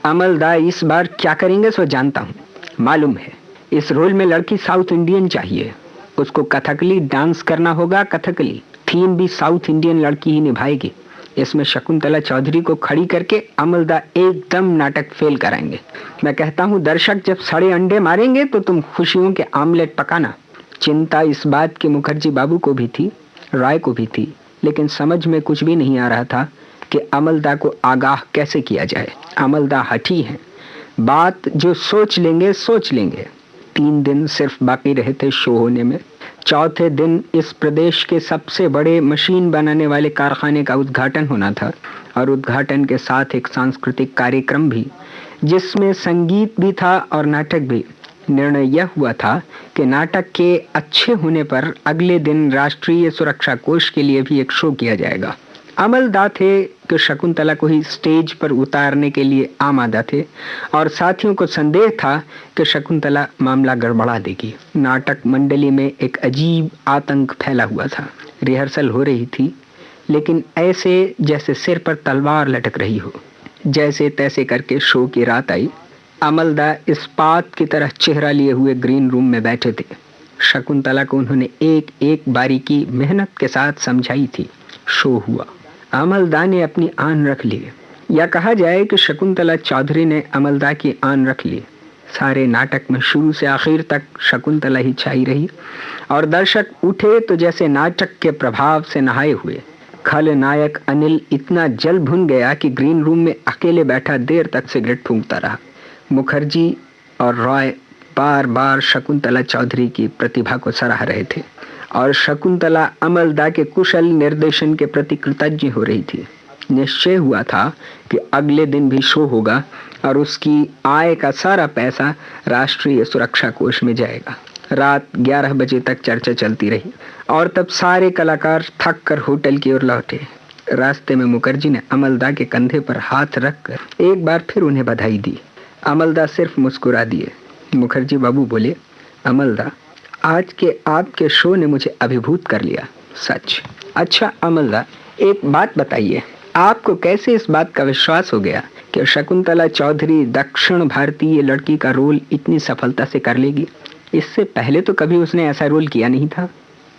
अमलदा इस बार क्या करेंगे सो जानता हूँ। मालूम है, इस रोल में लड़की साउथ इंडियन चाहिए। उसको कथकली डांस करना होगा। कथकली थीम भी साउथ इंडियन लड़की ही निभाएगी। इसमें शकुंतला चौधरी को खड़ी करके अमलदा एकदम नाटक फेल कराएंगे। मैं कहता हूँ दर्शक जब सड़े अंडे मारेंगे तो तुम खुशियों के आमलेट पकाना। चिंता इस बात की मुखर्जी बाबू को भी थी, राय को भी थी, लेकिन समझ में कुछ भी नहीं आ रहा था कि अमलदा को आगाह कैसे किया जाए। अमलदा हठी है, बात जो सोच लेंगे सोच लेंगे। 3 दिन सिर्फ बाकी रहे थे शो होने में। चौथे दिन इस प्रदेश के सबसे बड़े मशीन बनाने वाले कारखाने का उद्घाटन होना था और उद्घाटन के साथ एक सांस्कृतिक कार्यक्रम भी, जिसमें संगीत भी था और नाटक भी। निर्णय यह हुआ था कि नाटक के अच्छे होने पर अगले दिन राष्ट्रीय सुरक्षा कोष के लिए भी एक शो किया जाएगा। अमलदा थे कि शकुंतला को ही स्टेज पर उतारने के लिए आमादा थे और साथियों को संदेह था कि शकुंतला मामला गड़बड़ा देगी। नाटक मंडली में एक अजीब आतंक फैला हुआ था। रिहर्सल हो रही थी, लेकिन ऐसे जैसे सिर पर तलवार लटक रही हो। जैसे तैसे करके शो की रात आई। अमलदा इस्पात की तरह चेहरा लिए हुए ग्रीन रूम में बैठे थे। शकुंतला को उन्होंने एक एक बारीकी मेहनत के साथ समझाई थी। शो हुआ। अमलदा ने अपनी आन रख ली, या कहा जाए कि शकुंतला चौधरी ने अमलदा की आन रख ली। सारे नाटक में शुरू से आखिर तक शकुंतला ही छाई रही और दर्शक उठे तो जैसे नाटक के प्रभाव से नहाए हुए। खलनायक अनिल इतना जल भुन गया कि ग्रीन रूम में अकेले बैठा देर तक सिगरेट फूंकता रहा। मुखर्जी और रॉय बार बार शकुंतला चौधरी की प्रतिभा को सराह रहे थे और शकुंतला अमलदा के कुशल निर्देशन के प्रति कृतज्ञ हो रही थी। निश्चय हुआ था कि अगले दिन भी शो होगा और उसकी आय का सारा पैसा राष्ट्रीय सुरक्षा कोष में जाएगा। रात 11 बजे तक चर्चा चलती रही और तब सारे कलाकार थक कर होटल की ओर लौटे। रास्ते में मुखर्जी ने अमलदा के कंधे पर हाथ रखकर एक बार फिर उन्हें बधाई दी। अमलदा सिर्फ मुस्कुरा दिए। मुखर्जी बाबू बोले, अमलदा, आज के आपके शो ने मुझे अभिभूत कर लिया, सच। अच्छा अमलदा, एक बात बताइए, आपको कैसे इस बात का विश्वास हो गया कि शकुंतला चौधरी दक्षिण भारतीय लड़की का रोल इतनी सफलता से कर लेगी? इससे पहले तो कभी उसने ऐसा रोल किया नहीं था।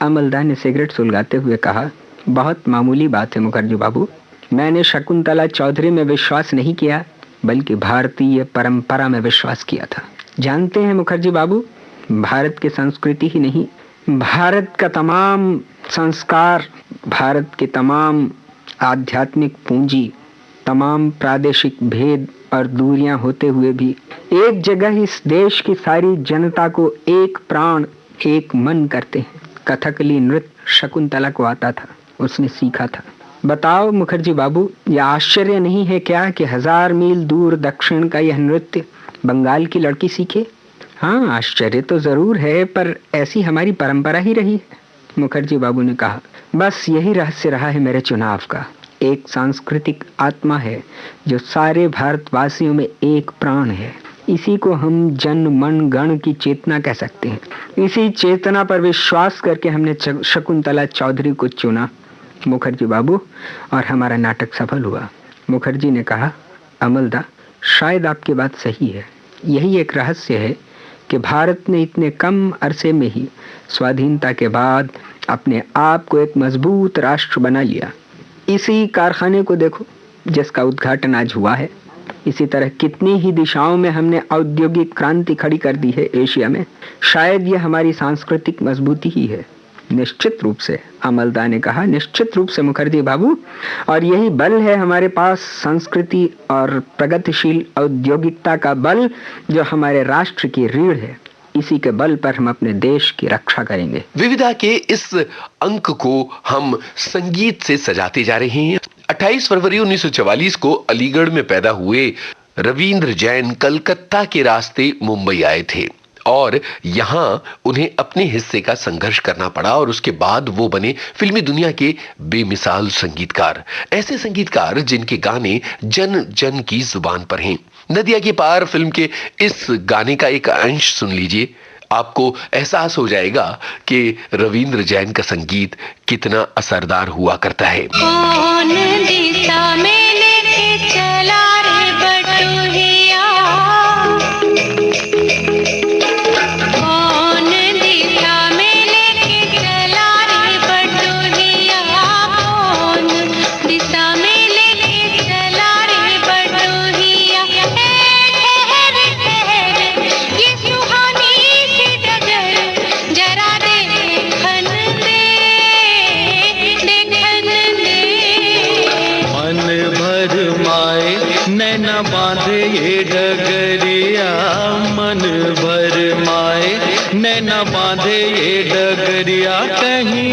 अमलदा ने सिगरेट सुलगाते हुए कहा, बहुत मामूली बात है मुखर्जी बाबू। मैंने शकुंतला चौधरी में विश्वास नहीं किया, बल्कि भारतीय परंपरा में विश्वास किया था। जानते हैं मुखर्जी बाबू, भारत की संस्कृति ही नहीं, भारत का तमाम संस्कार, भारत के तमाम आध्यात्मिक पूंजी, तमाम प्रादेशिक भेद और दूरियां होते हुए भी एक जगह इस देश की सारी जनता को एक प्राण एक मन करते हैं। कथकली नृत्य शकुंतला को आता था, उसने सीखा था। बताओ मुखर्जी बाबू, यह आश्चर्य नहीं है क्या कि 1000 मील दूर दक्षिण का यह नृत्य बंगाल की लड़की सीखे? हाँ, आश्चर्य तो जरूर है, पर ऐसी हमारी परंपरा ही रही है। मुखर्जी बाबू ने कहा, बस यही रहस्य रहा है मेरे चुनाव का। एक सांस्कृतिक आत्मा है जो सारे भारतवासियों में एक प्राण है। इसी को हम जन मन गण की चेतना कह सकते हैं। इसी चेतना पर विश्वास करके हमने शकुंतला चौधरी को चुना मुखर्जी बाबू, और हमारा नाटक सफल हुआ। मुखर्जी ने कहा, अमलदा, शायद आपकी बात सही है। यही एक रहस्य है कि भारत ने इतने कम अरसे में ही स्वाधीनता के बाद अपने आप को एक मजबूत राष्ट्र बना लिया। इसी कारखाने को देखो जिसका उद्घाटन आज हुआ है। इसी तरह कितनी ही दिशाओं में हमने औद्योगिक क्रांति खड़ी कर दी है एशिया में। शायद यह हमारी सांस्कृतिक मजबूती ही है। निश्चित रूप से, अमलदा ने कहा, निश्चित रूप से मुखर्जी बाबू, और यही बल है हमारे पास, संस्कृति और प्रगतिशील औद्योगिकता का बल, जो हमारे राष्ट्र की रीढ़ है। इसी के बल पर हम अपने देश की रक्षा करेंगे। विविधा के इस अंक को हम संगीत से सजाते जा रहे हैं। 28 फरवरी 1944 को अलीगढ़ में पैदा हुए रविंद्र जैन कलकत्ता के रास्ते मुंबई आए थे और यहाँ उन्हें अपने हिस्से का संघर्ष करना पड़ा, और उसके बाद वो बने फिल्मी दुनिया के बेमिसाल संगीतकार। ऐसे संगीतकार जिनके गाने जन जन की जुबान पर हैं। नदिया के पार फिल्म के इस गाने का एक अंश सुन लीजिए, आपको एहसास हो जाएगा कि रविंद्र जैन का संगीत कितना असरदार हुआ करता है। कौन दिशा में लेके चला रे बटुहिया, कौन दिशा में लेके चला रे बटुहिया, कौन दिशा में लेके चला रे बटुहिया। ठहर ठहर ये सुहानी सी डगर, जरा देखन दे, देखन दे। मन भर माए नैना बांधे ये डगरिया, मन भर माए नैना बांधे ये डगरिया। कहीं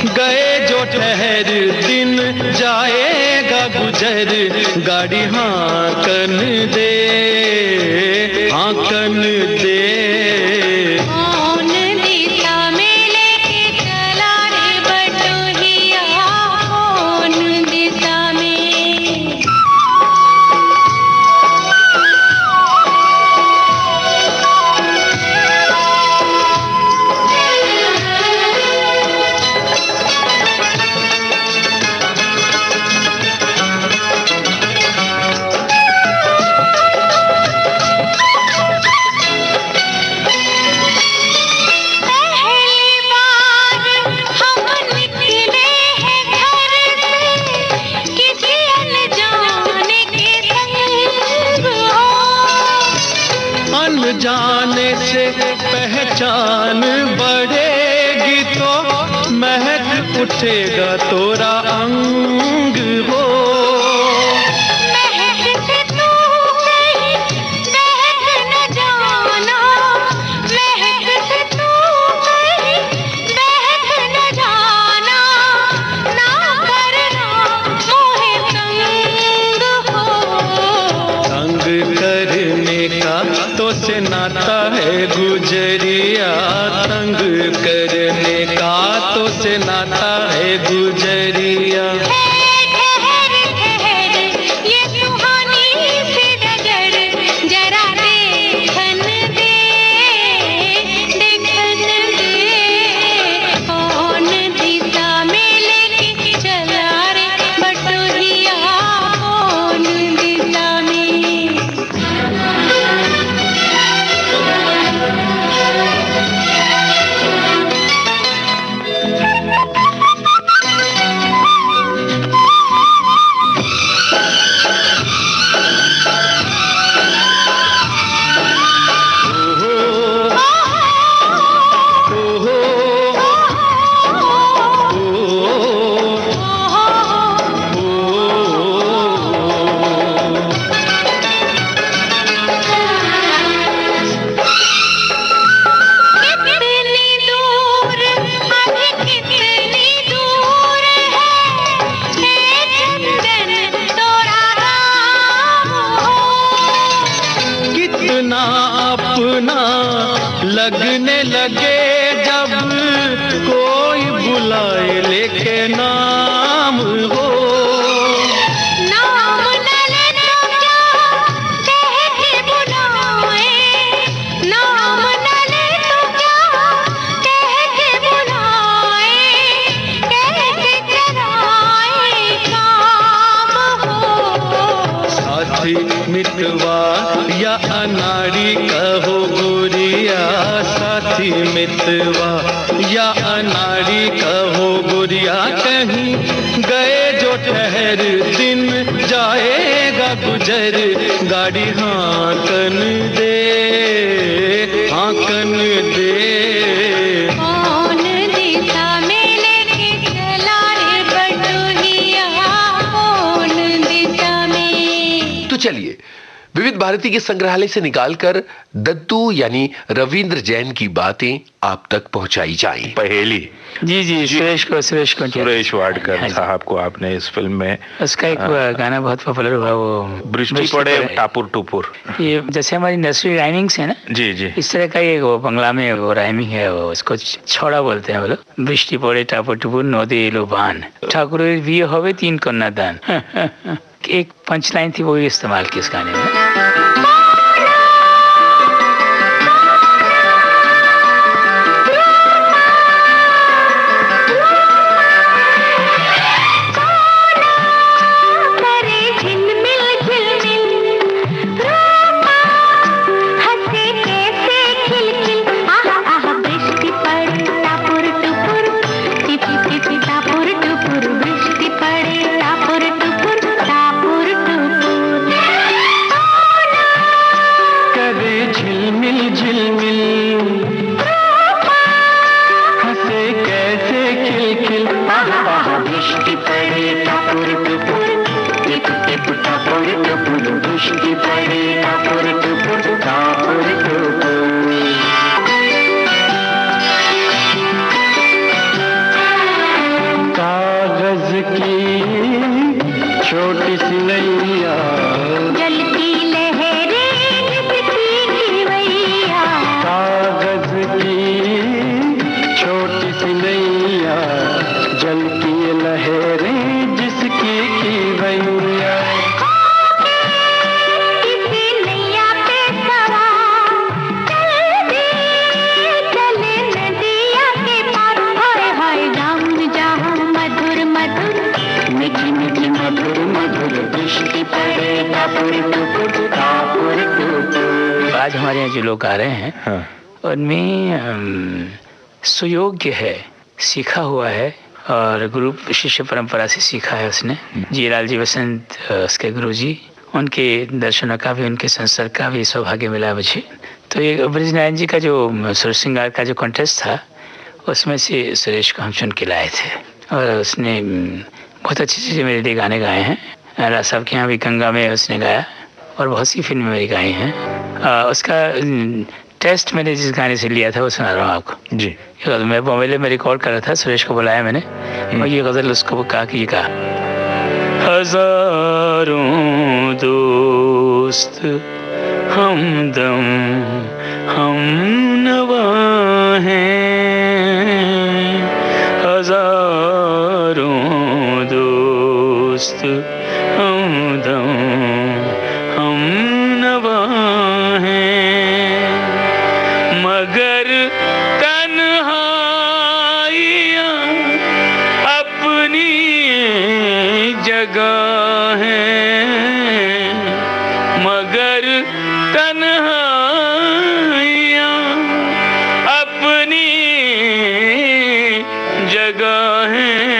गए जो ठहर दिन जाएगा गुजर, गाड़ी हाँकन दे, हाँकन दे। कौन दिशा में लेके चला रे बटुहिया, कौन दिशा में। पहली बार हम निकले हैं घर से, किसी अनजाने के संग हो। अनजाने से पहचान बढ़ेगी तो महक उठेगा तोरा अंग हो। महक से तू कहीं बहक न जाना, महक से तू कहीं बहक न जाना। ना करना मोहे तंग हो। तंग करने का तो से नाता है गुजरिया, तंग करने का तो से नाता है गुजरिया। ठहर ठहर ये सुहानी सी डगर, जरा देखन दे, देखन दे। कौन दिशा में लेके चला रे बटुहिया, कौन दिशा में। अपना अपना लगने लगे जब कोई बुलाए लेके नाम हो। नाम न ले तो क्या कह के बुलाए, नाम न ले तो क्या कह के बुलाए, कैसे कराए काम हो। साथी मितवा या अनाड़ी कहो गोरिया, साथी मितवा या अनाड़ी कहो गोरिया, कहीं गए जो ठहर दिन जाएगा गुजर, गाड़ी हाँकन दे, हाँकन दे। कौन दिशा में लेके चला रे बटोहिया, कौन दिशा में। तो चलिए विविध भारती के संग्रहालय से निकालकर दद्दू यानी रविंद्र जैन की बातें आप तक पहुंचाई जाएं। पहेली। जी सुरेश वाडकर साहब को आपने इस फिल्म में, उसका एक गाना बहुत पॉपुलर हुआ, वो बृष्टि पड़े टापुर टुपुर। ये जैसे हमारी नर्सरी राइमिंग्स है ना, जी जी, इस तरह का ये वो बंगला में वो राइमिंग है, वो उसको छौड़ा बोलते हैं वो लोग। बृष्टि पड़े टापुर टुपुर नदी एलो बान, ठाकुर विय होवे तीन कन्या दान। एक पंच लाइन थी, वो भी इस्तेमाल की इस गाने में। छोटी सी नैया जलती लहरें जिसकी वैया, कागज की छोटी सी नैया, जलती लहरें जिसकी की वैया। किसी नैया पे सवार चलते चले नदिया के पार, हाय हाय गम जहाँ मधुर मधुर मीठी मीठी मधुर मधुर दृष्टि पड़े टापुर टुपुर टापुर टुपुर। आज हमारे यहाँ जो लोग आ रहे हैं, हाँ। उनमें सुयोग्य है, सीखा हुआ है और गुरु शिष्य परंपरा से सीखा है उसने। जी लाल जी वसंत उसके गुरु जी, उनके दर्शनों का भी, उनके संसर्ग का भी सौभाग्य मिला मुझे। तो ये ब्रजनारायण जी का जो सुर श्रृंगार का जो कॉन्टेस्ट था, उसमें से सुरेश को हम चुन के लाए थे और उसने बहुत अच्छी चीज़ें मेरे लिए गाने गाए हैं। राज साहब के यहाँ भी गंगा में उसने गाया और बहुत सी फिल्में मेरी गाई हैं। उसका टेस्ट मैंने जिस गाने से लिया था वो सुना रहा हूँ आपको जी। मैं बॉम्बे में रिकॉर्ड कर रहा था, सुरेश को बुलाया मैंने और ये गज़ल उसको कहा कि ये कहा, हजारों दोस्त हमदम हम नवा हैं, हजारों दोस्त हमदम हम नवा हैं, मगर तन्हाइयाँ अपनी जगह हैं, मगर तन्हाइयाँ अपनी जगह हैं,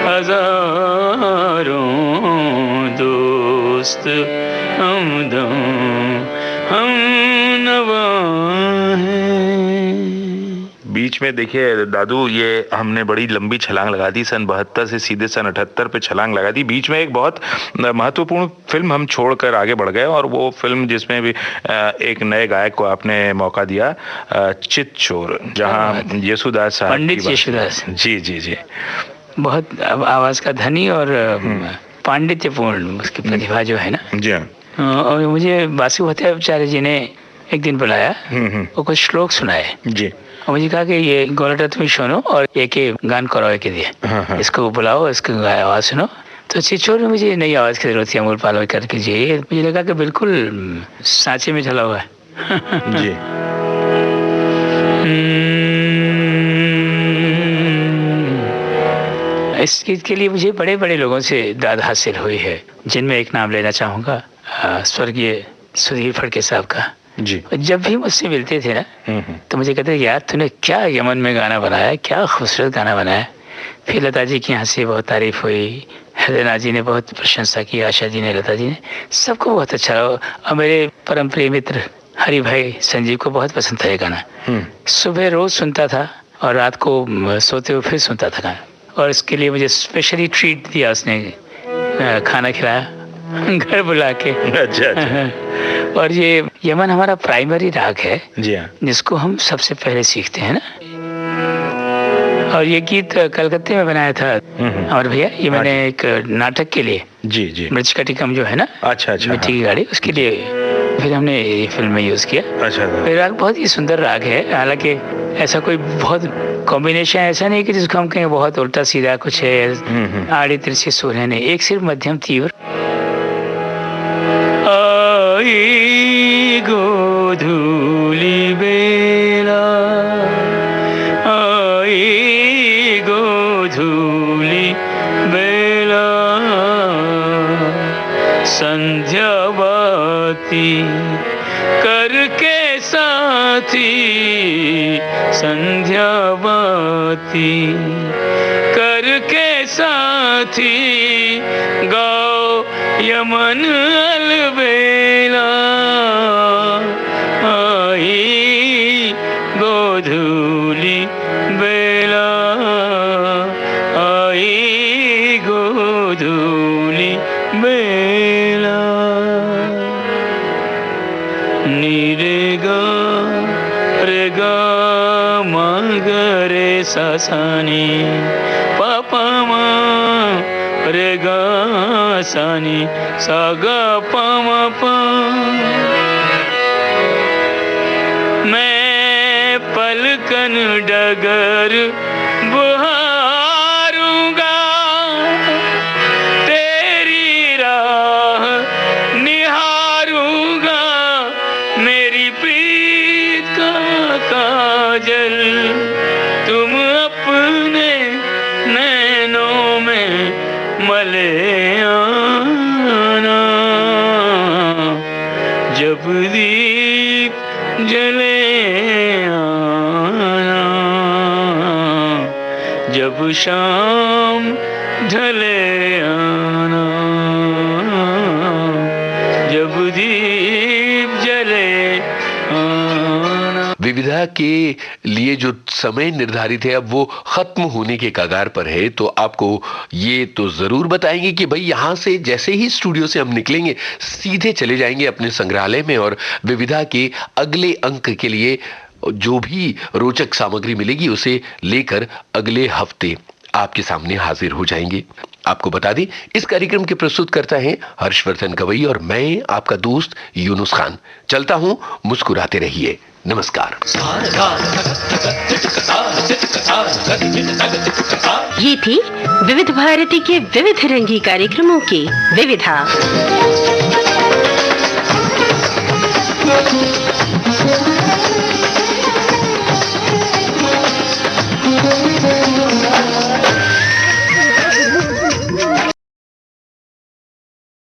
हजारों दोस्त हमदम हम नवा हैं। बीच में देखिए दादू, ये हमने बड़ी लंबी छलांग लगा दी, सन 72 से सीधे सन 78 पे छलांग लगा दी। बीच में एक बहुत महत्वपूर्ण फिल्म हम छोड़कर आगे बढ़ गए, और वो फिल्म जिसमें भी एक नए गायक को आपने मौका दिया, चित चोर, जहाँ यशुदास साहब, पंडित यशुदास जी जी जी, बहुत आवाज का धनी और पांडित्यपूर्ण उसकी प्रतिभा जो है ना। जी हाँ। और मुझे बासु भट्टाचार्य जी ने एक दिन बुलाया, वो कुछ श्लोक सुनाए जी, और मुझे कहा कि ये गोलटा तुम सुनो और एक गान कराओ के दिए, इसको बुलाओ, इसको आवाज़ सुनो। तो चिचोर में मुझे नई आवाज़ की जरूरत थी, अमूल पालव करके जी, मुझे लगा कि बिल्कुल सांचे में ढला हुआ है। जी। इस गीत के लिए मुझे बड़े बड़े लोगों से दाद हासिल हुई है, जिनमें एक नाम लेना चाहूँगा, स्वर्गीय सुधीर फड़के साहब का। जी। जब भी मुझसे मिलते थे ना, तो मुझे कहते थे यार तूने क्या यमन में गाना बनाया, क्या खूबसूरत गाना बनाया। फिर लता जी की यहाँ से बहुत तारीफ हुई, हृदयनाथ जी ने बहुत प्रशंसा की, आशा जी ने, लता जी ने, सबको बहुत अच्छा लगा। और मेरे परम प्रिय मित्र हरि भाई संजीव को बहुत पसंद था ये गाना। सुबह रोज सुनता था और रात को सोते हुए फिर सुनता था गाना। और इसके लिए मुझे स्पेशली ट्रीट दिया उसने, खाना खिलाया घर बुला के। अच्छा। और ये यमन हमारा प्राइमरी राग है जी हाँ, जिसको हम सबसे पहले सीखते हैं ना। और ये गीत कलकत्ते में बनाया था और भैया, ये मैंने एक नाटक के लिए, जी जी, मृच कटिकम जो है ना, अच्छा अच्छा, मिट्टी की गाड़ी, उसके लिए फिर हमने ये फिल्म में यूज किया। अच्छा। ये राग बहुत ही सुंदर राग है, हालांकि ऐसा कोई बहुत कॉम्बिनेशन ऐसा नहीं कि जिसको हम कहें बहुत उल्टा सीधा कुछ है। आड़े तिरछे सुर है नहीं, एक सिर्फ मध्यम तीव्र। आई गोधूली बेला, आई गोधूली बेला, संध्या बाती करके साथी, संध्या बाती करके साथी, गाओ यमन अलबेला, आई गोधूली बेला, आई गोधूली बेला। नीरेगा रेगा मागरे सासानी, पापा माँ रेगा सानी, सागा पामा पा। मैं पलकन डगर बुहारूंगा, तेरी राह निहारूंगा, मेरी प्रीत का काजल तुम अपने नैनों में मले आना, जब दीप जले आना, जब शाम ढले आना, जब दीप जले आना। विविधा के लिए जो समय निर्धारित है अब वो खत्म होने के कगार पर है, तो आपको ये तो जरूर बताएंगे कि भाई यहाँ से जैसे ही स्टूडियो से हम निकलेंगे सीधे चले जाएंगे अपने संग्रहालय में और विविधा के अगले अंक के लिए जो भी रोचक सामग्री मिलेगी उसे लेकर अगले हफ्ते आपके सामने हाजिर हो जाएंगे। आपको बता दें इस कार्यक्रम के प्रस्तुत करता है हर्षवर्धन गवई और मैं आपका दोस्त यूनुस खान। चलता हूं, मुस्कुराते रहिए। नमस्कार। ये थी विविध भारती के विविध रंगी कार्यक्रमों की विविधा।